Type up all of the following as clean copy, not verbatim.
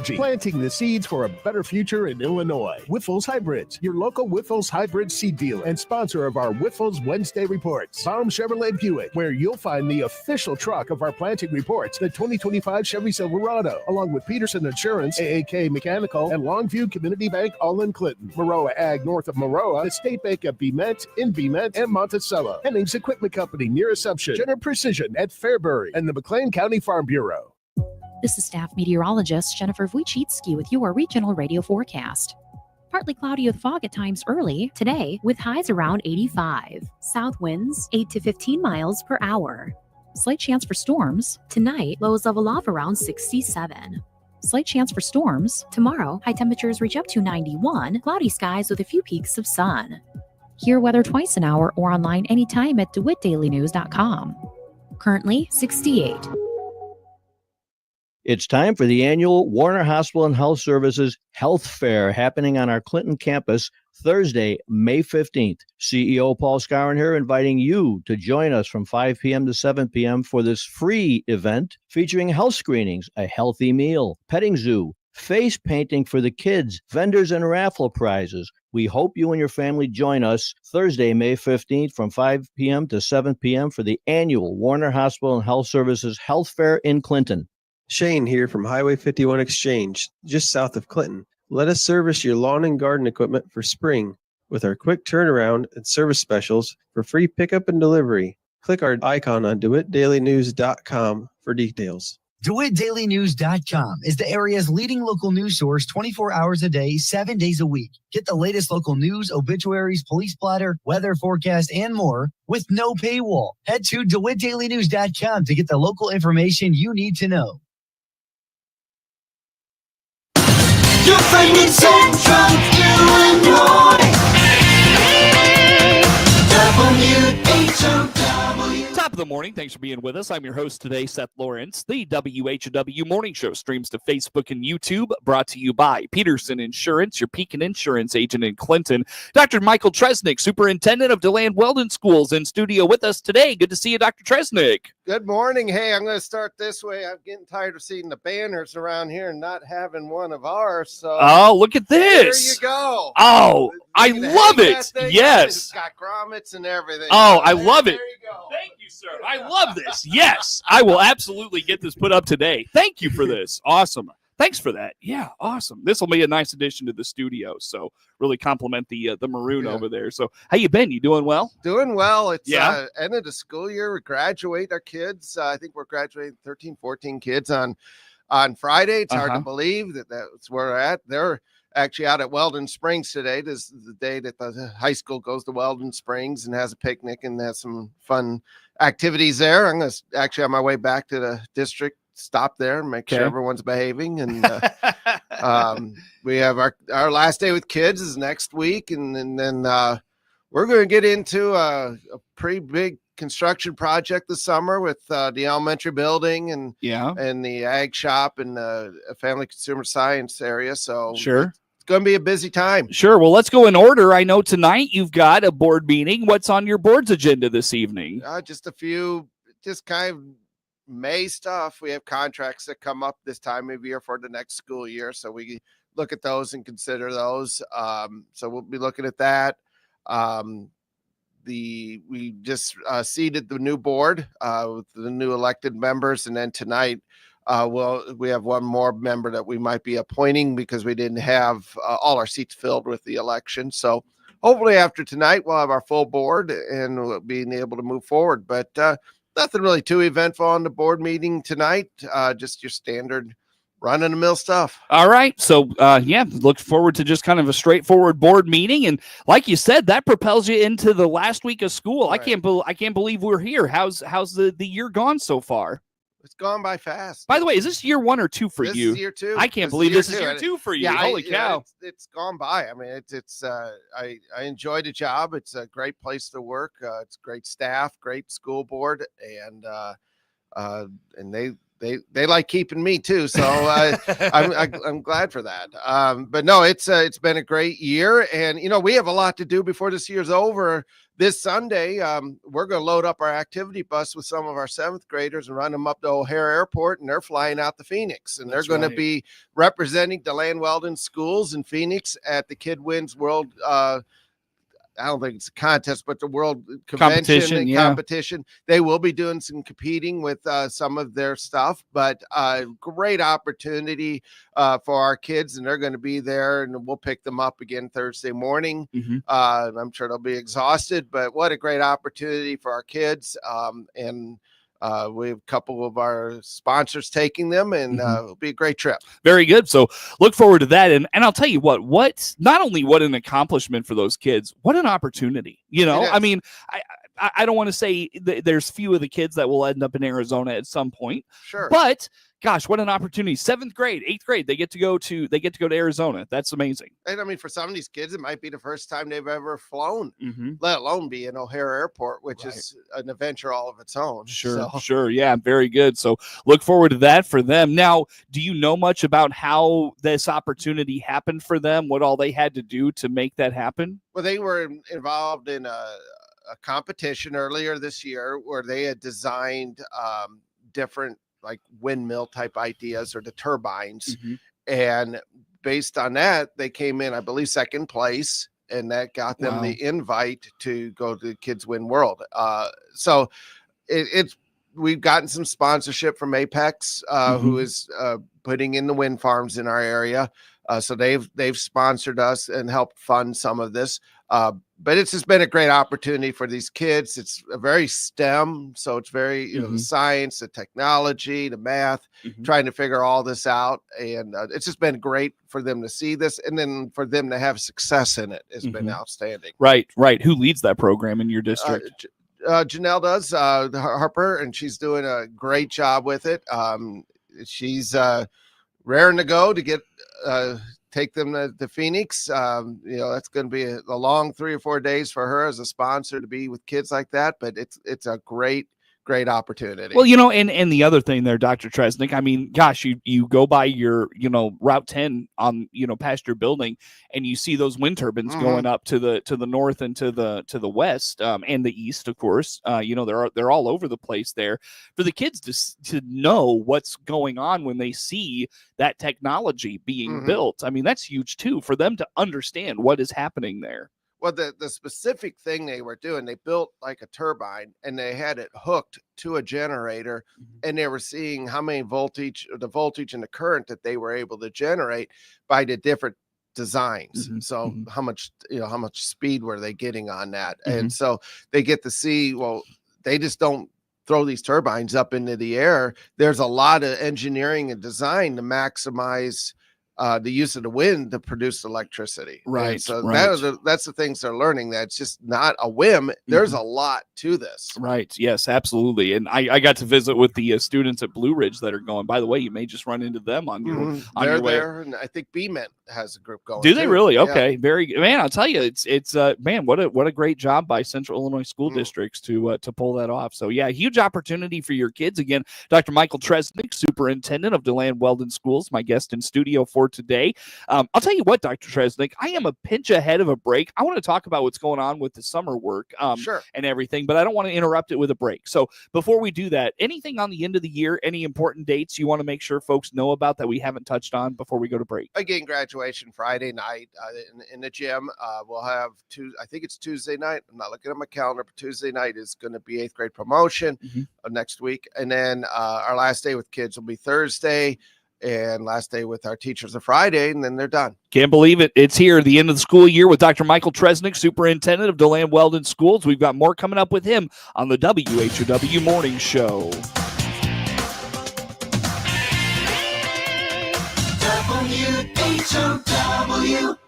technology, planting the seeds for a better future in Illinois. Wiffles Hybrids, your local Wiffles Hybrid seed dealer and sponsor of our Wiffles Wednesday reports. Baum Chevrolet Buick, where you'll find the official truck of our planting reports, the 2025 Chevy Silverado, along with Peterson Insurance, AAK Mechanical, and Longview Community Bank, all in Clinton. Maroa Ag north of Maroa, the State Bank of Bement, in Bement, and Monticello. Hennings Equipment Company near Assumption, Jenner Precision at Fairbury, and the McLean County Farm Bureau. This is staff meteorologist Jennifer Wojcicki with your regional radio forecast. Partly cloudy with fog at times early today with highs around 85. South winds 8 to 15 miles per hour. Slight chance for storms. Tonight, lows level off around 67. Slight chance for storms. Tomorrow, high temperatures reach up to 91. Cloudy skies with a few peaks of sun. Hear weather twice an hour or online anytime at DeWittDailyNews.com. Currently 68. It's time for the annual Warner Hospital and Health Services Health Fair happening on our Clinton campus Thursday, May 15th. CEO Paul Scarron here inviting you to join us from 5 p.m. to 7 p.m. for this free event featuring health screenings, a healthy meal, petting zoo, face painting for the kids, vendors and raffle prizes. We hope you and your family join us Thursday, May 15th from 5 p.m. to 7 p.m. for the annual Warner Hospital and Health Services Health Fair in Clinton. Shane here from Highway 51 Exchange, just south of Clinton. Let us service your lawn and garden equipment for spring with our quick turnaround and service specials for free pickup and delivery. Click our icon on DeWittDailyNews.com for details. DeWittDailyNews.com is the area's leading local news source 24 hours a day, 7 days a week. Get the latest local news, obituaries, police blotter, weather forecast, and more with no paywall. Head to DeWittDailyNews.com to get the local information you need to know. Your friend in Central Illinois. WHOW. Top of the morning. Thanks for being with us. I'm your host today, Seth Lawrence. The WHOW Morning Show streams to Facebook and YouTube, brought to you by Peterson Insurance, your Pekin Insurance agent in Clinton. Dr. Michael Tresnak, superintendent of DeLand-Weldon Schools, in studio with us today. Good to see you, Dr. Tresnak. Good morning. Hey, I'm going to start this way. I'm getting tired of seeing the banners around here and not having one of ours. So, oh, look at this. There you go. Oh, I love it. Yes. It's got grommets and everything. Oh, I love it. There you go. Thank you, sir. I love this. Yes, I will absolutely get this put up today. Thank you for this. Awesome. Thanks for that. Yeah, awesome. This will be a nice addition to the studio. So really compliment the maroon over there. So how you been? You doing well? Doing well. It's end of the school year. We graduate our kids. I think we're graduating 13, 14 kids on Friday. It's hard to believe that's where we're at. They're actually out at Weldon Springs today. This is the day that the high school goes to Weldon Springs and has a picnic and has some fun activities there. I'm going to actually on my way back to the district stop there and make sure everyone's behaving. And we have our last day with kids is next week. And then we're going to get into a pretty big construction project this summer with the elementary building and the ag shop and the family consumer science area. So it's going to be a busy time. Sure. Well, let's go in order. I know tonight you've got a board meeting. What's on your board's agenda this evening? Just a few, just kind of May stuff. We have contracts that come up this time of year for the next school year. So we look at those and consider those. So we'll be looking at that. We just seated the new board with the new elected members. And then tonight, we have one more member that we might be appointing because we didn't have all our seats filled with the election. So hopefully after tonight, we'll have our full board and we'll be able to move forward. But nothing really too eventful on the board meeting tonight. Just your standard run-of-the-mill stuff. All right. So, look forward to just kind of a straightforward board meeting. And like you said, that propels you into the last week of school. Right. I can't believe we're here. How's the year gone so far? It's gone by fast. By the way, is this year 1 or 2 for you? This is year 2. I can't believe this is year 2 for you. Yeah, Holy cow. It's gone by. I mean, I enjoy the job. It's a great place to work. It's great staff, great school board. And they they like keeping me too, so I'm glad for that. But no, it's been a great year, and we have a lot to do before this year's over. This Sunday, we're going to load up our activity bus with some of our 7th graders and run them up to O'Hare Airport, and they're flying out to Phoenix, and they're going to be representing DeLand-Weldon schools in Phoenix at the Kid Wins World. I don't think it's a contest, but the World Convention competition. They will be doing some competing with some of their stuff, but great opportunity for our kids, and they're going to be there, and we'll pick them up again Thursday morning. I'm sure they'll be exhausted, but what a great opportunity for our kids. And we have a couple of our sponsors taking them, and it'll be a great trip. Very good. So look forward to that. And I'll tell you what not only what an accomplishment for those kids, what an opportunity. I mean, I don't want to say there's few of the kids that will end up in Arizona at some point. Sure. But gosh, what an opportunity. 7th grade, 8th grade, they get to go to Arizona. That's amazing. And I mean, for some of these kids, it might be the first time they've ever flown, let alone be in O'Hare Airport, which is an adventure all of its own. Sure. Yeah, very good. So look forward to that for them. Now, do you know much about how this opportunity happened for them? What all they had to do to make that happen? Well, they were involved in a competition earlier this year where they had designed different like windmill type ideas or the turbines. And based on that, they came in, I believe, 2nd place, and that got them the invite to go to Kids Win World. So we've gotten some sponsorship from Apex, who is putting in the wind farms in our area. So they've sponsored us and helped fund some of this. But it's just been a great opportunity for these kids. It's a very STEM, so it's very the science, the technology, the math, trying to figure all this out, and it's just been great for them to see this, and then for them to have success in it has been outstanding. Right. Who leads that program in your district? Janelle does, Harper, and she's doing a great job with it. She's raring to go to get take them to Phoenix. That's going to be a long 3 or 4 days for her as a sponsor to be with kids like that, but it's a great opportunity. Well, and the other thing there, Dr. Tresnak, I mean, gosh, you go by your, Route 10 on, past your building, and you see those wind turbines going up to the north and to the west, and the east, of course. They're all over the place there. For the kids to know what's going on when they see that technology being built, I mean, that's huge too, for them to understand what is happening there. Well, the specific thing they were doing, they built like a turbine, and they had it hooked to a generator, and they were seeing how many the voltage and the current that they were able to generate by the different designs. So how much speed were they getting on that? And so they get to see, well, they just don't throw these turbines up into the air. There's a lot of engineering and design to maximize the use of the wind to produce electricity. Right. And so that's the things they're learning, that it's just not a whim. There's a lot to this. Right. Yes, absolutely. And I got to visit with the students at Blue Ridge that are going. By the way, you may just run into them on your your way. There, and I think BMET has a group going. Do they really? Okay. Yeah. Very good. Man, I'll tell you, it's man, what a great job by Central Illinois school districts to pull that off. So yeah, huge opportunity for your kids. Again, Dr. Michael Tresnak, superintendent of DeLand-Weldon Schools, my guest in studio for today. I'll tell you what, Dr. Tresnak, I am a pinch ahead of a break. I want to talk about what's going on with the summer work and everything, but I don't want to interrupt it with a break. So before we do that, anything on the end of the year, any important dates you want to make sure folks know about that we haven't touched on before we go to break? Again, graduation Friday night in the gym. We'll have I think it's Tuesday night. I'm not looking at my calendar, but Tuesday night is going to be 8th grade promotion next week. And then our last day with kids will be Thursday, and last day with our teachers are Friday, and then they're done. Can't believe it. It's here, the end of the school year with Dr. Michael Tresnak, superintendent of DeLand-Weldon Schools. We've got more coming up with him on the WHOW Morning Show. WHOW.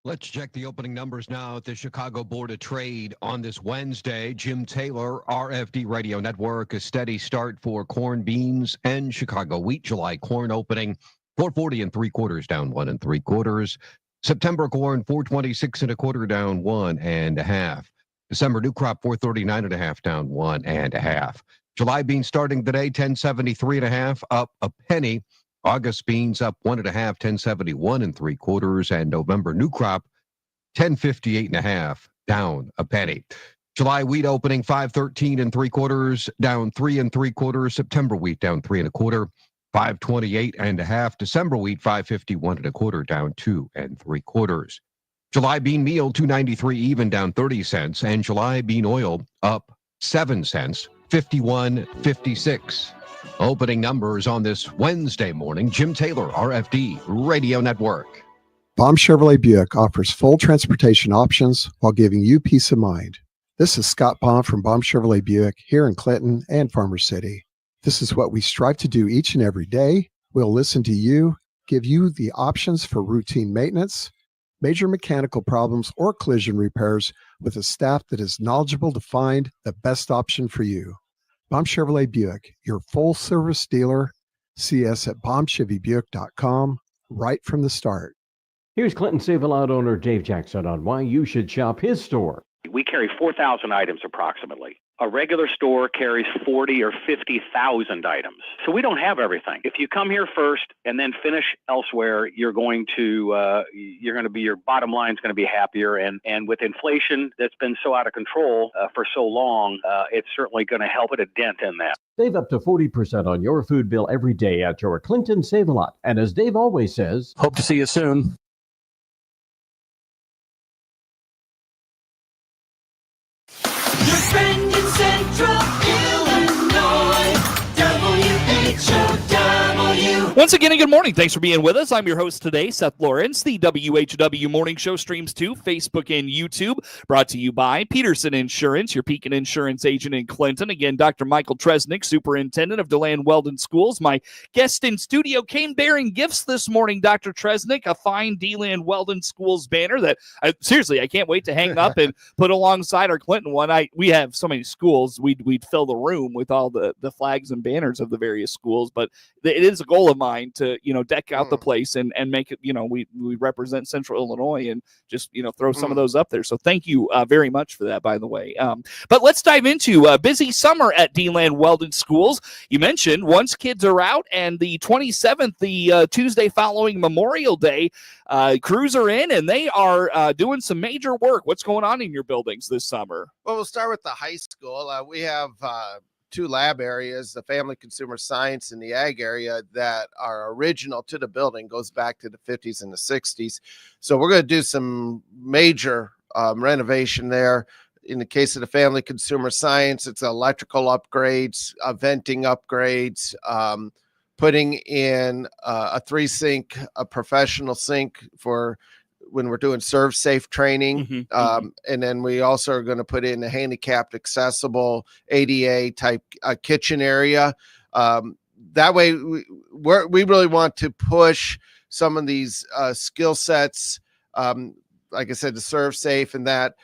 Let's check the opening numbers now at the Chicago Board of Trade on this Wednesday. Jim Taylor, RFD Radio Network, a steady start for corn, beans, and Chicago wheat. July corn opening 440 3/4, down 1 3/4. September corn 426 1/4, down 1 1/2. December new crop 439.5, down 1.5. July beans starting today 1073.5, up a penny. August beans up 1.5, 1071 3/4, and November new crop 1058.5, down a penny. July wheat opening 513 3/4, down 3 3/4. September wheat down 3 1/4, 528.5. December wheat 551 1/4, down 2 3/4. July bean meal 293 even, down 30 cents, and July bean oil up 7 cents, 51.56. Opening numbers on this Wednesday morning. Jim Taylor, RFD Radio Network. Baum Chevrolet Buick offers full transportation options while giving you peace of mind. This is Scott Baum from Baum Chevrolet Buick here in Clinton and Farmer City. This is what we strive to do each and every day. We'll listen to you, give you the options for routine maintenance, major mechanical problems, or collision repairs with a staff that is knowledgeable to find the best option for you. Baum Chevrolet Buick, your full service dealer. See us at baumchevybuick.com right from the start. Here's Clinton Save-A-Lot owner Dave Jackson on why you should shop his store. We carry 4,000 items approximately. A regular store carries 40 or 50,000 items. So we don't have everything. If you come here first and then finish elsewhere, your bottom line is going to be happier. And with inflation that's been so out of control for so long, it's certainly going to help put a dent in that. Save up to 40% on your food bill every day at your Clinton Save-A-Lot. And as Dave always says, Hope to see you soon. Your friend in Central Illinois, WHOW. Once again, good morning. Thanks for being with us. I'm your host today, Seth Lawrence. The WHOW Morning Show streams to Facebook and YouTube, brought to you by Peterson Insurance, your Pekin Insurance agent in Clinton. Again, Dr. Michael Tresnak, superintendent of DeLand-Weldon Schools. My guest in studio came bearing gifts this morning, Dr. Tresnak, a fine DeLand-Weldon Schools banner that, seriously, I can't wait to hang up and put alongside our Clinton one. We have so many schools, we'd fill the room with all the flags and banners of the various schools, but it is a goal of mine to, deck out the place and make it, we represent Central Illinois and just, throw some of those up there. So thank you very much for that, by the way. But let's dive into a busy summer at DeLand-Weldon Schools. You mentioned once kids are out, and the 27th, the Tuesday following Memorial Day, crews are in and they are doing some major work. What's going on in your buildings this summer? Well, we'll start with the high school. We have two lab areas, the family consumer science and the ag area, that are original to the building, goes back to the 50s and the 60s. So we're going to do some major renovation there. In the case of the family consumer science, it's electrical upgrades, venting upgrades, putting in a 3-sink, a professional sink for when we're doing serve safe training. And then we also are going to put in a handicapped accessible ADA type kitchen area. That way we really want to push some of these skill sets. Like I said, the serve safe and that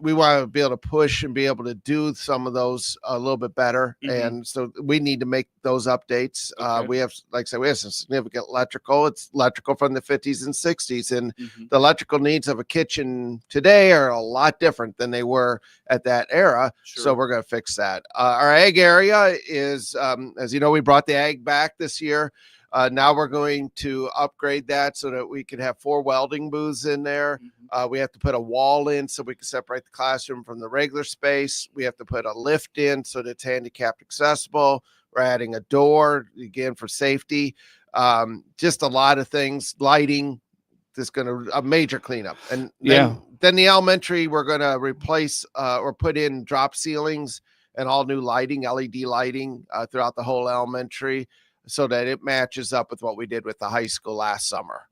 we want to be able to push and be able to do some of those a little bit better. And so we need to make those updates. We have, like I said, we have some significant electrical. It's electrical from the 50s and 60s. And the electrical needs of a kitchen today are a lot different than they were at that era. So we're going to fix that. Our ag area is, as you know, we brought the ag back this year. Now we're going to upgrade that so that we can have 4 welding booths in there. We have to put a wall in so we can separate the classroom from the regular space. We have to put a lift in so that it's handicapped accessible. We're adding a door, again, for safety. Just a lot of things, lighting, just going to a major cleanup. And then the elementary, we're going to replace or put in drop ceilings and all new lighting, LED lighting throughout the whole elementary, so that it matches up with what we did with the high school last summer.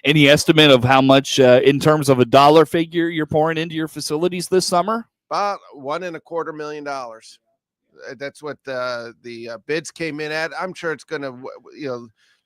Any estimate of how much, in terms of a dollar figure, you're pouring into your facilities this summer? About $1.25 million. That's what the bids came in at. I'm sure it's going to,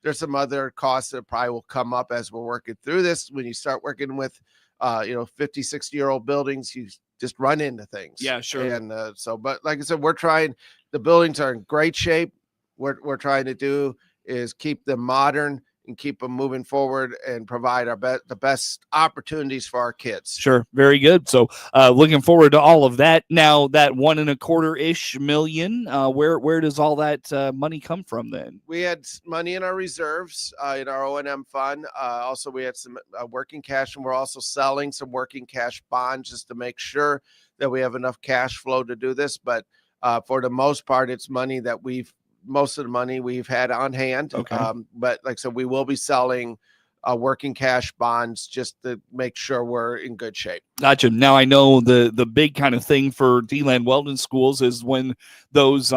there's some other costs that probably will come up as we're working through this. When you start working with, 50, 60-year-old buildings, you just run into things. Yeah, sure. And but like I said, we're trying, the buildings are in great shape. We're trying to do is keep them modern, and keep them moving forward and provide the best opportunities for our kids. Sure. Very good. So looking forward to all of that. Now that $1.25-ish million, where does all that money come from then? We had money in our reserves, in our O&M fund. Also, we had some working cash, and we're also selling some working cash bonds just to make sure that we have enough cash flow to do this. But for the most part, it's money that most of the money we've had on hand. Okay. But like I said, we will be selling working cash bonds just to make sure we're in good shape. Gotcha. Now I know the big kind of thing for DeLand-Weldon schools is when those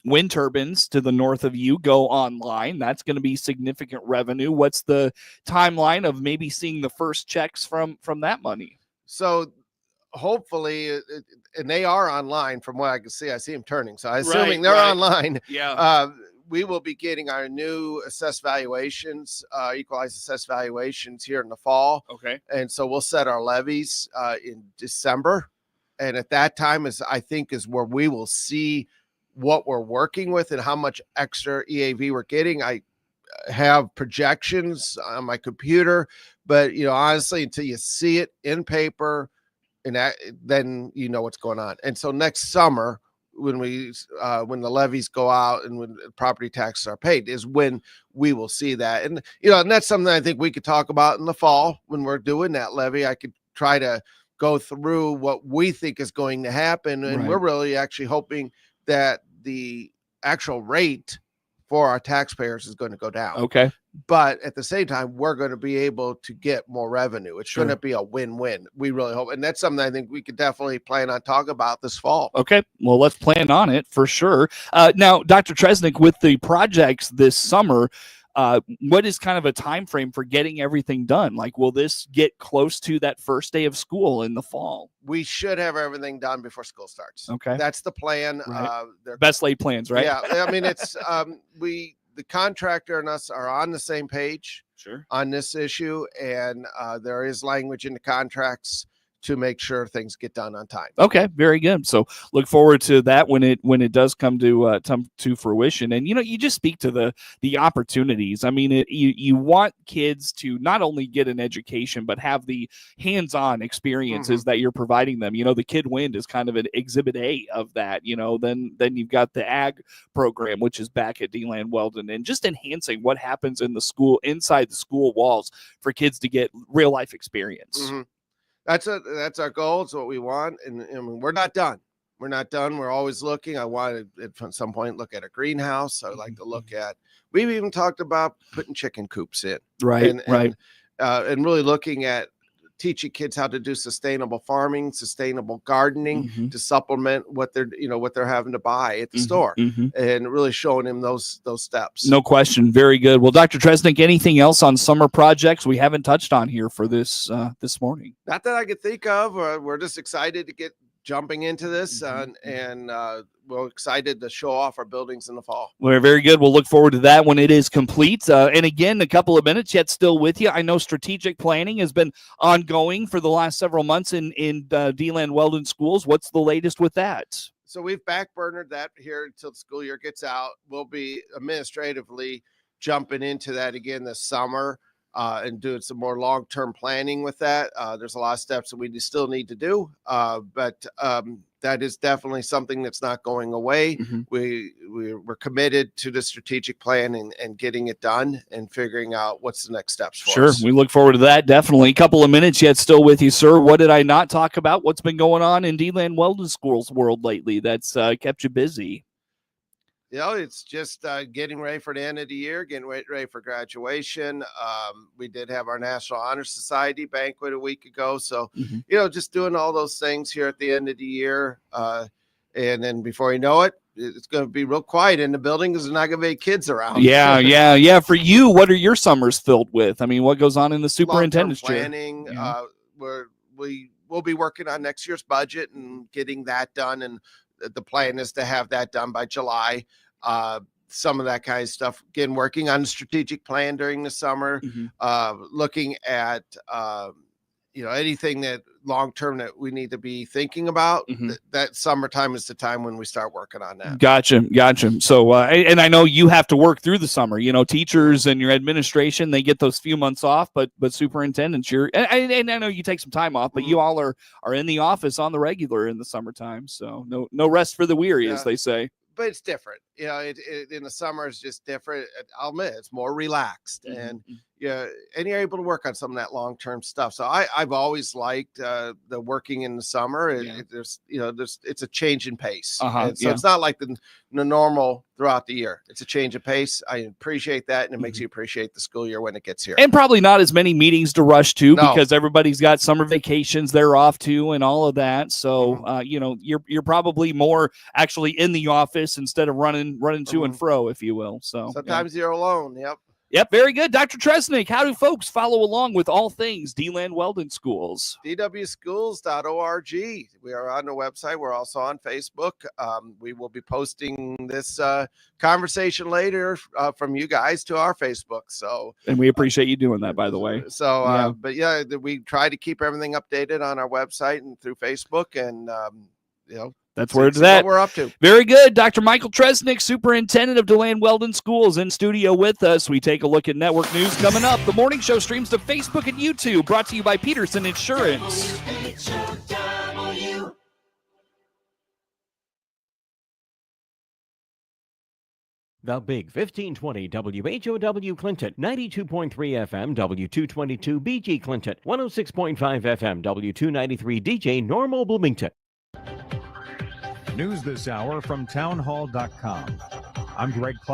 wind turbines to the north of you go online. That's going to be significant revenue. What's the timeline of maybe seeing the first checks from that money? So hopefully, and they are online from what I can see. I see them turning, so I'm assuming they're online. Yeah. We will be getting our new assessed valuations, equalized assessed valuations here in the fall. Okay. And so we'll set our levies in December. And at that time is where we will see what we're working with and how much extra EAV we're getting. I have projections on my computer, but honestly, until you see it in paper, and then you know what's going on. And so next summer, when the levies go out and when property taxes are paid, is when we will see that. And and that's something I think we could talk about in the fall when we're doing that levy. I could try to go through what we think is going to happen, and we're really actually hoping that the actual rate for our taxpayers is going to go down. Okay. But at the same time, we're going to be able to get more revenue. It's going to be a win-win. We really hope. And that's something I think we could definitely plan on talking about this fall. Okay. Well, let's plan on it for sure. Now, Dr. Tresnak, with the projects this summer, what is kind of a time frame for getting everything done? Like, will this get close to that first day of school in the fall? We should have everything done before school starts. Okay. That's the plan. Right. Best laid plans, right? Yeah. I mean, it's the contractor and us are on the same page on this issue, and there is language in the contracts to make sure things get done on time. Okay, very good. So look forward to that when it does come to fruition. And you just speak to the opportunities. I mean, you want kids to not only get an education but have the hands-on experiences that you're providing them. The Kid Wind is kind of an exhibit A of that. Then you've got the ag program, which is back at DeLand-Weldon, and just enhancing what happens in the school, inside the school walls, for kids to get real life experience. Mm-hmm. That's our goal. It's what we want. And we're not done. We're not done. We're always looking. I want to, at some point, look at a greenhouse. I would like to look at, we've even talked about putting chicken coops in. Right. And really looking at teaching kids how to do sustainable farming, sustainable gardening to supplement what they're having to buy at the store, and really showing them those steps. No question. Very good. Well, Dr. Tresnak, anything else on summer projects we haven't touched on here for this morning? Not that I could think of. We're just excited to get jumping into this, and we're excited to show off our buildings in the fall. We're very good. We'll look forward to that when it is complete. And again, a couple of minutes yet still with you. I know strategic planning has been ongoing for the last several months in DeLand-Weldon schools. What's the latest with that? So we've backburnered that here until the school year gets out. We'll be administratively jumping into that again this summer. And doing some more long-term planning with that. There's a lot of steps that we still need to do, but that is definitely something that's not going away. We're committed to the strategic plan and getting it done and figuring out what's the next steps for us. Sure, we look forward to that, definitely. A couple of minutes yet still with you, sir. What did I not talk about? What's been going on in DeLand-Weldon schools world lately that's kept you busy? It's just getting ready for the end of the year, getting ready for graduation. We did have our National Honor Society banquet a week ago. So, just doing all those things here at the end of the year. And then before you know it, it's going to be real quiet in the building because there's not going to be kids around. Yeah. For you, what are your summers filled with? I mean, what goes on in the superintendent's chair? Planning. We'll be working on next year's budget and getting that done. And the plan is to have that done by July. Some of that kind of stuff. Again, working on a strategic plan during the summer, looking at anything that long term that we need to be thinking about, that summertime is the time when we start working on that. Gotcha. So, and I know you have to work through the summer. Teachers and your administration, they get those few months off, but superintendents, and I know you take some time off, but you all are in the office on the regular in the summertime. So no rest for the weary, as they say. But it's different, in the summer it's just different. I'll admit it's more relaxed, and and you're able to work on some of that long-term stuff. So I've always liked the working in the summer. It's a change in pace. So it's not like the normal throughout the year. It's a change of pace. I appreciate that, and it makes you appreciate the school year when it gets here. And probably not as many meetings to rush to because everybody's got summer vacations they're off to and all of that. So you're probably more actually in the office instead of running to and fro, if you will. So sometimes you're alone. Yep, very good. Dr. Tresnak, how do folks follow along with all things DeLand-Weldon Schools? dwschools.org. We are on the website. We're also on Facebook. We will be posting this conversation later from you guys to our Facebook. And we appreciate you doing that, by the way. But we try to keep everything updated on our website and through Facebook, and that's where it's at. What we're up to. Very good. Dr. Michael Tresnak, Superintendent of DeLand-Weldon Schools, in studio with us. We take a look at network news coming up. The morning show streams to Facebook and YouTube, brought to you by Peterson Insurance. The Big 1520 WHOW Clinton, 92.3 FM W222 BG Clinton, 106.5 FM W293 DJ Normal Bloomington. News this hour from townhall.com. I'm Greg Clark.